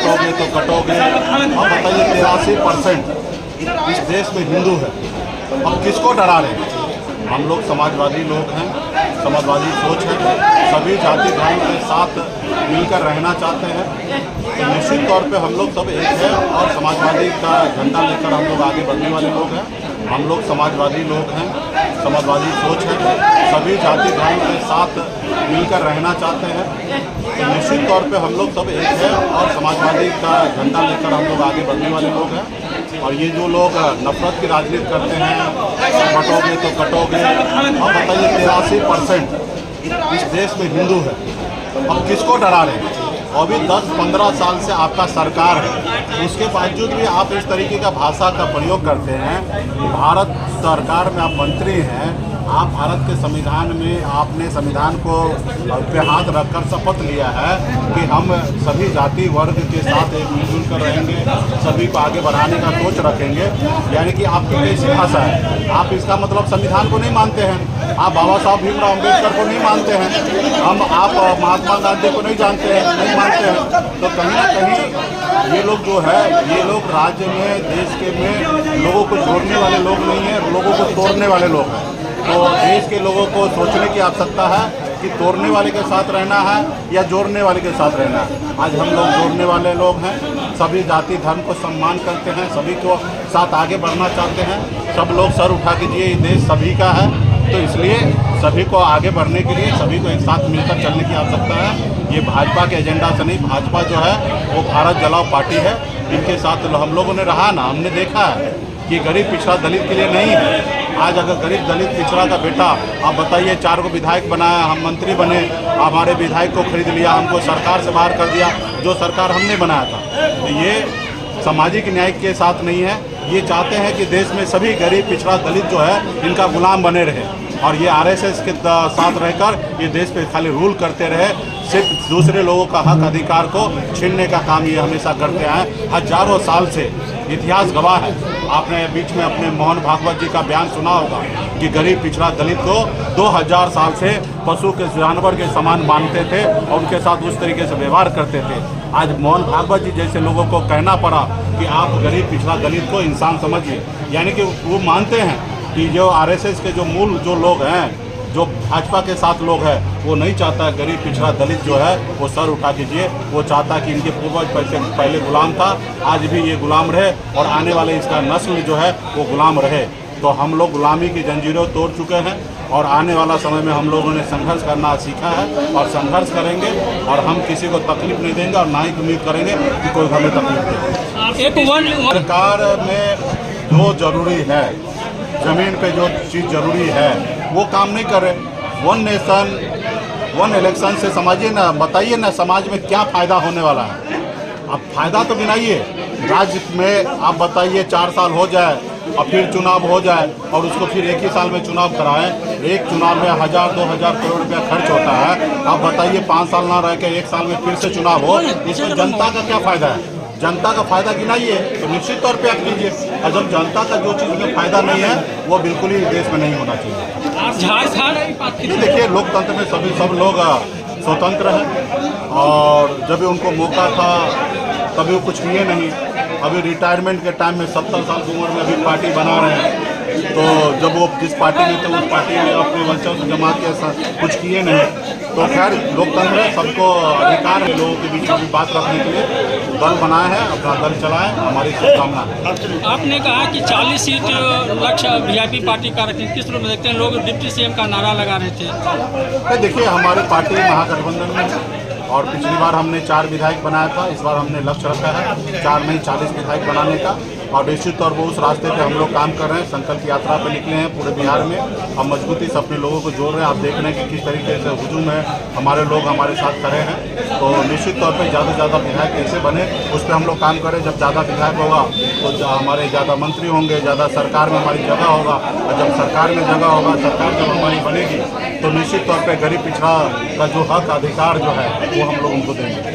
बटोगे तो कटोगे। अब बताइए 83% इस देश में हिंदू है, अब किसको डरा रहे हैं? हम लोग समाजवादी लोग हैं, समाजवादी सोच है, सभी जाति धर्म के साथ मिलकर रहना चाहते हैं। तो निश्चित तौर पे हम लोग सब एक है और समाजवादी का झंडा लेकर हम लोग आगे बढ़ने वाले लोग हैं। हम लोग समाजवादी लोग हैं, समाजवादी सोच है, सभी जाति धर्म के साथ मिलकर रहना चाहते हैं। तो निश्चित तौर पे हम लोग सब एक है और समाजवादी का झंडा लेकर हम लोग आगे बढ़ने वाले लोग हैं। और ये जो लोग नफरत की राजनीति करते हैं, बटोगे तो कटोगे। अब बताइए 83% इस देश में हिंदू है, अब किसको डरा रहे हैं? अभी 10-15 साल से आपका सरकार है, उसके बावजूद भी आप इस तरीके का भाषा का प्रयोग करते हैं। भारत सरकार में आप मंत्री हैं, आप भारत के संविधान में आपने संविधान को पे हाथ रखकर शपथ लिया है कि हम सभी जाति वर्ग के साथ एक मिलजुल कर रहेंगे, सभी को आगे बढ़ाने का सोच रखेंगे। यानी कि आपकी कैसी भाषा है? आप इसका मतलब संविधान को नहीं मानते हैं, आप बाबा साहब भीमराव अम्बेडकर को नहीं मानते हैं, आप महात्मा गांधी को नहीं जानते हैं, नहीं मानते हैं। तो कहीं ना कहीं ये लोग जो है, ये लोग राज्य में देश के में लोगों को जोड़ने वाले लोग नहीं हैं, लोगों को तोड़ने वाले लोग हैं। तो देश के लोगों को सोचने की आवश्यकता है कि तोड़ने वाले के साथ रहना है या जोड़ने वाले के साथ रहना है। आज हम लोग जोड़ने वाले लोग हैं, सभी जाति धर्म को सम्मान करते हैं, सभी को साथ आगे बढ़ना चाहते हैं। सब लोग सर उठा कीजिए, ये देश सभी का है, तो इसलिए सभी को आगे बढ़ने के लिए सभी को एक साथ मिलकर चलने की आवश्यकता है। ये भाजपा के एजेंडा से नहीं, भाजपा जो है वो भारत जलाओ पार्टी है। इनके साथ हम लोगों ने रहा ना, हमने देखा है कि गरीब पिछड़ा दलित के लिए नहीं है। आज अगर गरीब दलित पिछड़ा का बेटा, आप बताइए 4 को विधायक बनाया, हम मंत्री बने, हमारे विधायक को खरीद लिया, हमको सरकार से बाहर कर दिया, जो सरकार हमने बनाया था। तो ये सामाजिक न्याय के साथ नहीं है। ये चाहते हैं कि देश में सभी गरीब पिछड़ा दलित जो है इनका गुलाम बने रहे और ये आरएसएस के साथ रहकर ये देश पे खाली रूल करते रहे, सिर्फ दूसरे लोगों का हक अधिकार को छीनने का काम ये हमेशा करते आए। हजारों साल से इतिहास गवाह है। आपने बीच में अपने मोहन भागवत जी का बयान सुना होगा कि गरीब पिछड़ा दलित को 2000 साल से पशु के जानवर के समान मानते थे और उनके साथ उस तरीके से व्यवहार करते थे। आज मोहन भागवत जी जैसे लोगों को कहना पड़ा कि आप गरीब पिछड़ा दलित को इंसान समझिए, यानी कि वो मानते हैं कि जो आरएसएस के जो मूल जो लोग हैं, जो भाजपा के साथ लोग हैं, वो नहीं चाहता है गरीब पिछड़ा दलित जो है वो सर उठा कीजिए। वो चाहता है कि इनके पूर्वज पहले गुलाम था, आज भी ये गुलाम रहे और आने वाले इसका नस्ल जो है वो गुलाम रहे। तो हम लोग गुलामी की जंजीरें तोड़ चुके हैं और आने वाला समय में हम लोगों ने संघर्ष करना सीखा है और संघर्ष करेंगे और हम किसी को तकलीफ नहीं देंगे और ना ही उम्मीद करेंगे कि कोई हमें तकलीफ दे। सरकार में जो जरूरी है, जमीन पे जो चीज़ जरूरी है वो काम नहीं कर रहे। 1 नेशन 1 इलेक्शन से समझिए ना, बताइए ना समाज में क्या फ़ायदा होने वाला है। अब फायदा तो गिनाइए, राज्य में आप बताइए 4 साल हो जाए और फिर चुनाव हो जाए और उसको फिर एक ही साल में चुनाव कराएं। एक चुनाव में 1000-2000 करोड़ रुपया खर्च होता है। आप बताइए 5 साल ना रह के 1 साल में फिर से चुनाव हो, इसमें जनता का क्या फ़ायदा है? जनता का फायदा गिनाइए तो निश्चित तौर पे आप कीजिए। और जब जनता का जो चीज़ में फायदा नहीं है वो बिल्कुल ही देश में नहीं होना चाहिए। देखिए लोकतंत्र में सब लोग स्वतंत्र हैं और जब उनको मौका था तभी वो कुछ किए नहीं। अभी रिटायरमेंट के टाइम में 70 साल की उम्र में अभी पार्टी बना रहे हैं, तो जब वो जिस पार्टी में थे उस पार्टी में अपने वंशज जमात के साथ कुछ किए नहीं। तो खैर लोकतंत्र है, सबको अधिकार है लोगों के बीच में बात रखने के लिए। दल बनाए हैं, अपना दल चलाएं, हमारी शुभकामना है। आपने कहा कि 40 सीट लक्ष्य वीआईपी पार्टी का रखें, किस रूप में देखते हैं? लोग डिप्टी सीएम का नारा लगा रहे थे। देखिए हमारी पार्टी महागठबंधन में है और पिछली बार हमने 4 विधायक बनाया था, इस बार हमने लक्ष्य रखा है 4 नहीं 40 विधायक बनाने का और निश्चित तौर पर उस रास्ते पे हम लोग काम कर रहे हैं। संकल्प यात्रा पे निकले हैं पूरे बिहार में, हम मजबूती से अपने लोगों को जोड़ रहे हैं। आप देख रहे हैं कि किस तरीके से हुजूम है, हमारे लोग हमारे साथ खड़े हैं। तो निश्चित तौर पर ज़्यादा से ज़्यादा विधायक कैसे बने उस पर हम लोग काम करें। जब ज़्यादा विधायक होगा तो हमारे ज़्यादा मंत्री होंगे, ज़्यादा सरकार में हमारी जगह होगा और जब सरकार में जगह होगा, सरकार जब हमारी बनेगी तो निश्चित तौर पर गरीब पिछड़ा का जो हक अधिकार जो है वो हम लोग उनको देंगे।